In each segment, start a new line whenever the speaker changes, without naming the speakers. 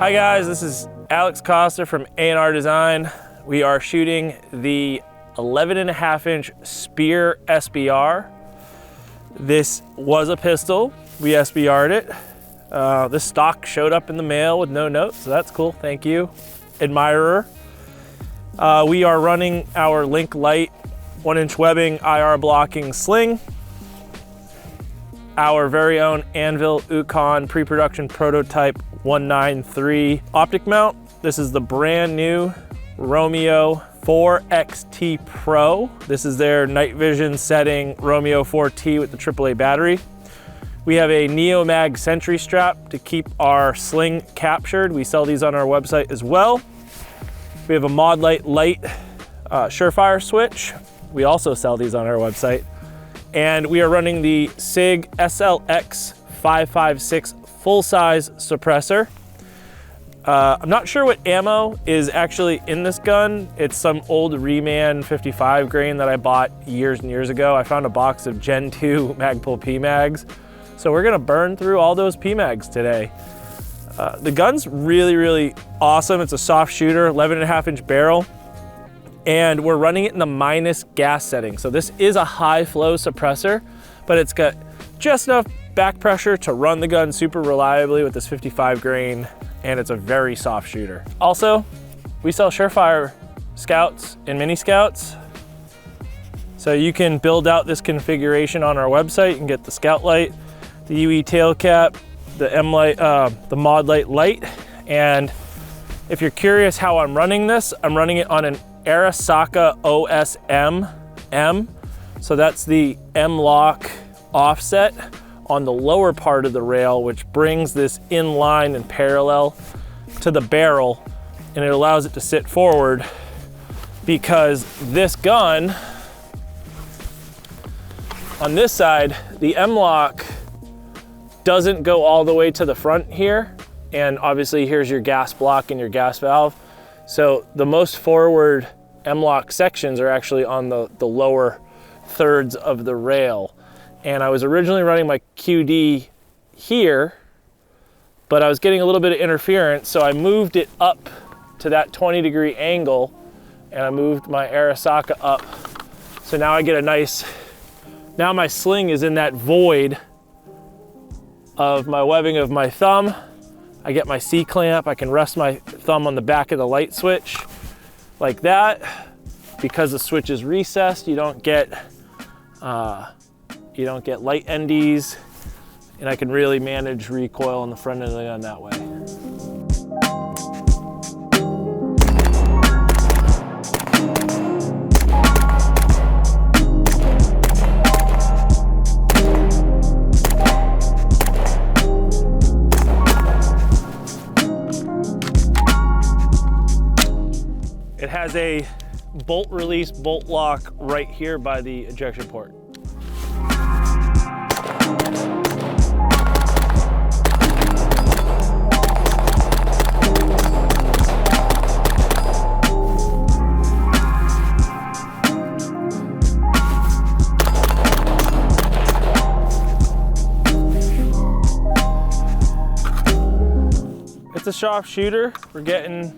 Hi guys, this is Alex Costa from A&R Design. We are shooting the 11.5-inch Spear SBR. This was a pistol. We SBR'd it. This stock showed up in the mail with no note, so that's cool. Thank you, admirer. We are running our Link Light 1-inch webbing IR blocking sling, our very own Anvil Ukon pre-production prototype 193 optic mount. This is the brand new Romeo 4XT Pro. This is their night vision setting Romeo 4T with the AAA battery. We have a Neomag Sentry strap to keep our sling captured. We sell these on our website as well. We have a Mod Light Surefire switch. We also sell these on our website. And we are running the SIG SLX 556 full-size suppressor. I'm not sure what ammo is actually in this gun. It's some old Reman 55 grain that I bought years and years ago. I found a box of Gen 2 Magpul PMags. So we're gonna burn through all those PMags today. The gun's really, really awesome. It's a soft shooter, 11.5-inch barrel. And we're running it in the minus gas setting. So this is a high flow suppressor, but it's got just enough back pressure to run the gun super reliably with this 55 grain, and it's a very soft shooter. Also, we sell Surefire scouts and mini scouts. So you can build out this configuration on our website. You can get the scout light, the UE tail cap, the M light, the Mod Light. And if you're curious how I'm running this, I'm running it on an Arisaka OSM M. So that's the M-lock offset on the lower part of the rail, which brings this in line and parallel to the barrel, and it allows it to sit forward, because this gun, on this side, the M-lock doesn't go all the way to the front here, and obviously here's your gas block and your gas valve. So the most forward M-lock sections are actually on the lower thirds of the rail. And I was originally running my QD here, but I was getting a little bit of interference, so I moved it up to that 20-degree angle, and I moved my Arisaka up. So now I get a nice, now my sling is in that void of my webbing of my thumb. I get my C-clamp, I can rest my thumb on the back of the light switch like that. Because the switch is recessed, you don't get light NDs, and I can really manage recoil on the front end of the gun that way. It has a bolt release, bolt lock right here by the ejection port. It's a soft shooter. We're getting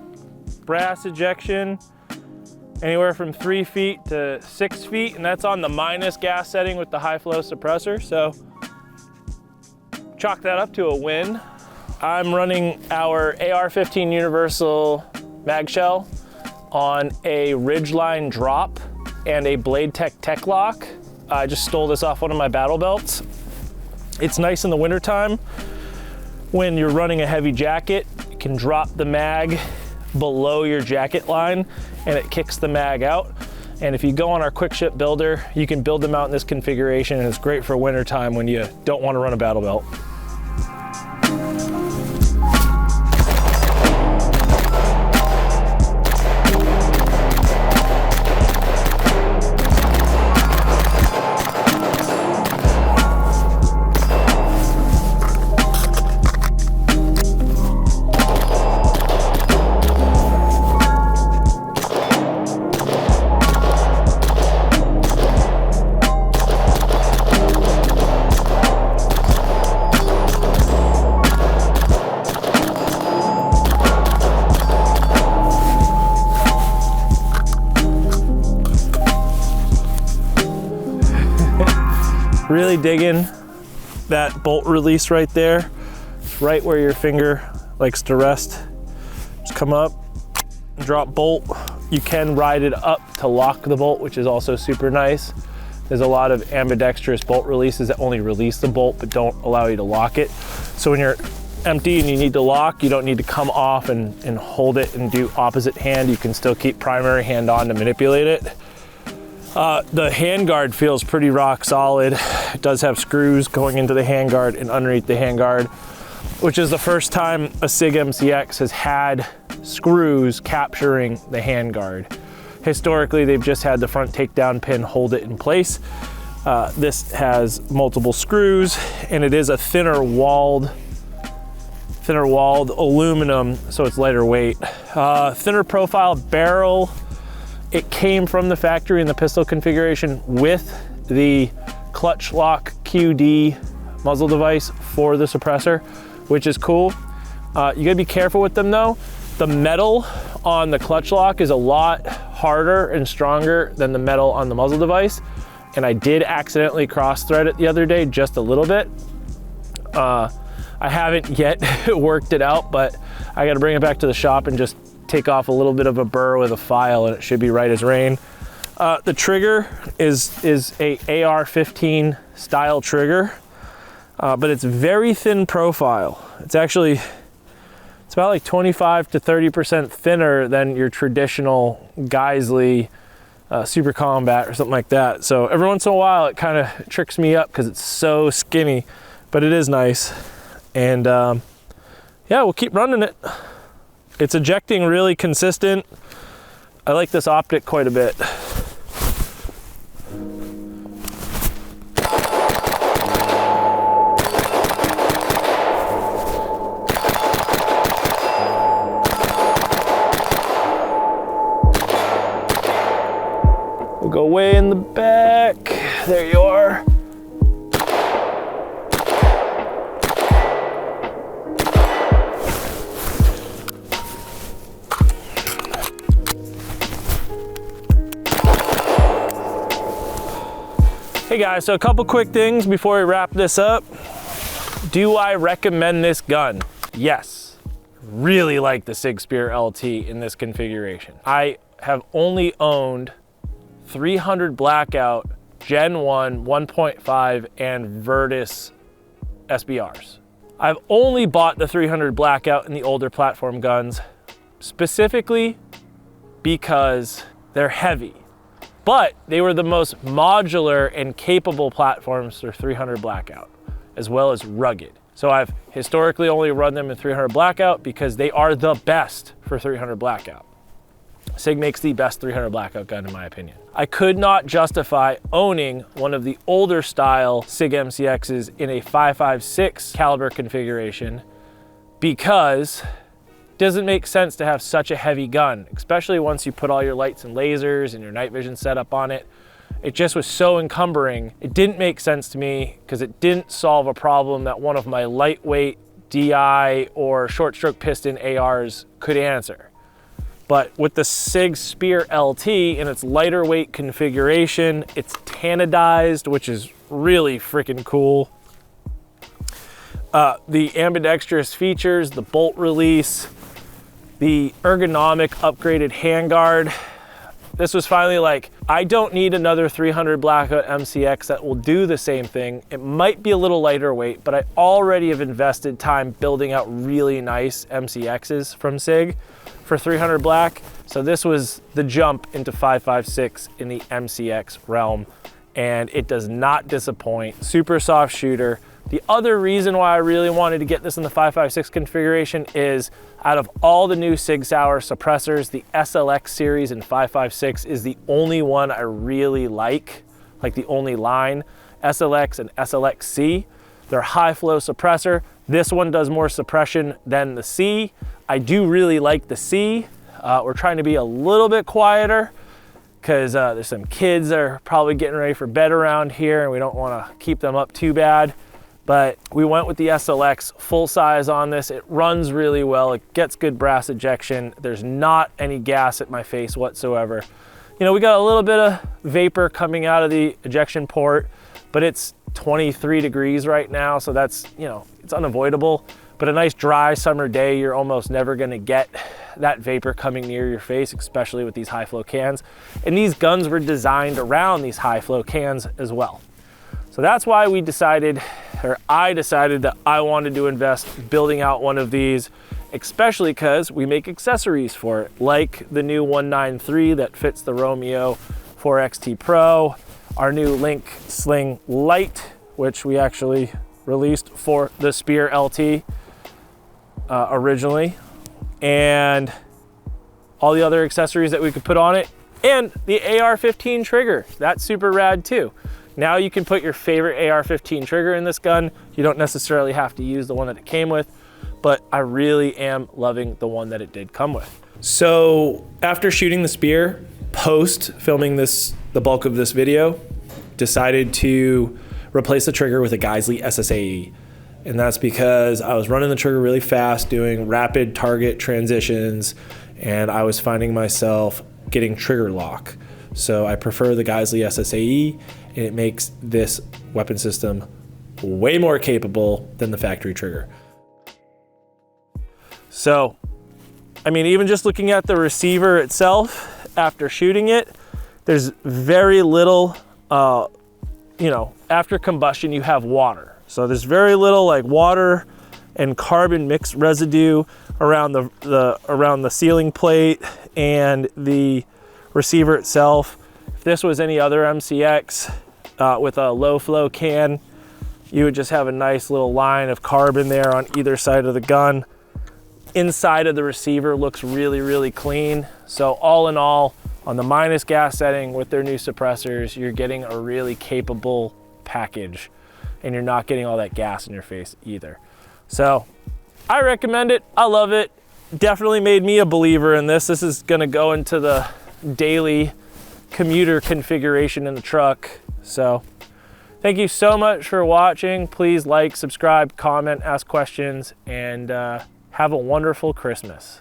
brass ejection anywhere from 3 feet to 6 feet, and that's on the minus gas setting with the high flow suppressor. So chalk that up to a win. I'm running our AR-15 Universal mag shell on a Ridgeline drop and a Blade Tech lock. I just stole this off one of my battle belts. It's nice in the wintertime when you're running a heavy jacket. You can drop the mag below your jacket line and it kicks the mag out. And if you go on our quick ship builder, you can build them out in this configuration, and it's great for wintertime when you don't want to run a battle belt. really digging that bolt release right there. It's right where your finger likes to rest. Just come up, drop bolt. You can ride it up to lock the bolt, which is also super nice. There's a lot of ambidextrous bolt releases that only release the bolt but don't allow you to lock it. So when you're empty and you need to lock, you don't need to come off and hold it and do opposite hand. You can still keep primary hand on to manipulate it. The handguard feels pretty rock solid. It does have screws going into the handguard and underneath the handguard, which is the first time a SIG MCX has had screws capturing the handguard. Historically, they've just had the front takedown pin hold it in place. This has multiple screws, and it is a thinner walled aluminum, so it's lighter weight. Thinner profile barrel. It came from the factory in the pistol configuration with the clutch lock QD muzzle device for the suppressor, which is cool. You gotta be careful with them though. The metal on the clutch lock is a lot harder and stronger than the metal on the muzzle device. And I did accidentally cross thread it the other day, just a little bit. I haven't yet worked it out, but I gotta bring it back to the shop and just take off a little bit of a burr with a file and it should be right as rain. The trigger is a AR-15 style trigger, but it's very thin profile. It's about like 25 to 30% thinner than your traditional Geisley Super Combat or something like that. So every once in a while it kind of tricks me up because it's so skinny, but it is nice. And yeah, we'll keep running it. It's ejecting really consistent. I like this optic quite a bit. We'll go way in the back. There you are. Hey guys, so a couple quick things before we wrap this up. Do I recommend this gun? Yes. Really like the SIG Sauer LT in this configuration. I have only owned 300 Blackout Gen 1, 1.5, and Virtus SBRs. I've only bought the 300 Blackout in the older platform guns, specifically because they're heavy. But they were the most modular and capable platforms for 300 Blackout, as well as rugged. So I've historically only run them in 300 Blackout because they are the best for 300 Blackout. SIG makes the best 300 Blackout gun in my opinion. I could not justify owning one of the older style SIG MCXs in a 5.56 caliber configuration because it doesn't make sense to have such a heavy gun, especially once you put all your lights and lasers and your night vision setup on it. It just was so encumbering. It didn't make sense to me because it didn't solve a problem that one of my lightweight DI or short stroke piston ARs could answer. But with the SIG Sauer LT in its lighter weight configuration, it's tanadized, which is really freaking cool. The ambidextrous features, the bolt release, the ergonomic upgraded handguard. This was finally like, I don't need another 300 Blackout MCX that will do the same thing. It might be a little lighter weight, but I already have invested time building out really nice MCXs from SIG for 300 Black. So this was the jump into 5.56 in the MCX realm, and it does not disappoint. Super soft shooter. The other reason why I really wanted to get this in the 5.56 configuration is out of all the new SIG Sauer suppressors, the SLX series in 5.56 is the only one I really like the only line. SLX and SLX-C, they're high flow suppressor. This one does more suppression than the C. I do really like the C. We're trying to be a little bit quieter because there's some kids that are probably getting ready for bed around here and we don't want to keep them up too bad. But we went with the SLX full size on this. It runs really well. It gets good brass ejection. There's not any gas at my face whatsoever. You know, we got a little bit of vapor coming out of the ejection port, but it's 23 degrees right now, so that's, you know, it's unavoidable. But a nice dry summer day, you're almost never gonna get that vapor coming near your face, especially with these high flow cans. And these guns were designed around these high flow cans as well. So that's why we decided, or I decided, that I wanted to invest building out one of these, especially because we make accessories for it, like the new 193 that fits the Romeo 4XT Pro, our new Link Sling Lite, which we actually released for the SBR LT originally, and all the other accessories that we could put on it, and the AR-15 trigger. That's super rad too. Now you can put your favorite AR-15 trigger in this gun. You don't necessarily have to use the one that it came with, but I really am loving the one that it did come with. So after shooting the SBR, post filming the bulk of this video, decided to replace the trigger with a Geissele SSAE. And that's because I was running the trigger really fast, doing rapid target transitions, and I was finding myself getting trigger lock. So I prefer the Geissele SSAE, and it makes this weapon system way more capable than the factory trigger. So, I mean, even just looking at the receiver itself, after shooting it, there's very little, you know, after combustion you have water. So there's very little like water and carbon mixed residue around the sealing plate and the receiver itself. If this was any other MCX with a low flow can, you would just have a nice little line of carbon there on either side of the gun. Inside of the receiver looks really, really clean. So all in all, on the minus gas setting with their new suppressors, you're getting a really capable package, and you're not getting all that gas in your face either. So I recommend it. I love it. Definitely made me a believer in this. This is gonna go into the daily commuter configuration in the truck. So thank you so much for watching. Please like, subscribe, comment, ask questions, and have a wonderful Christmas.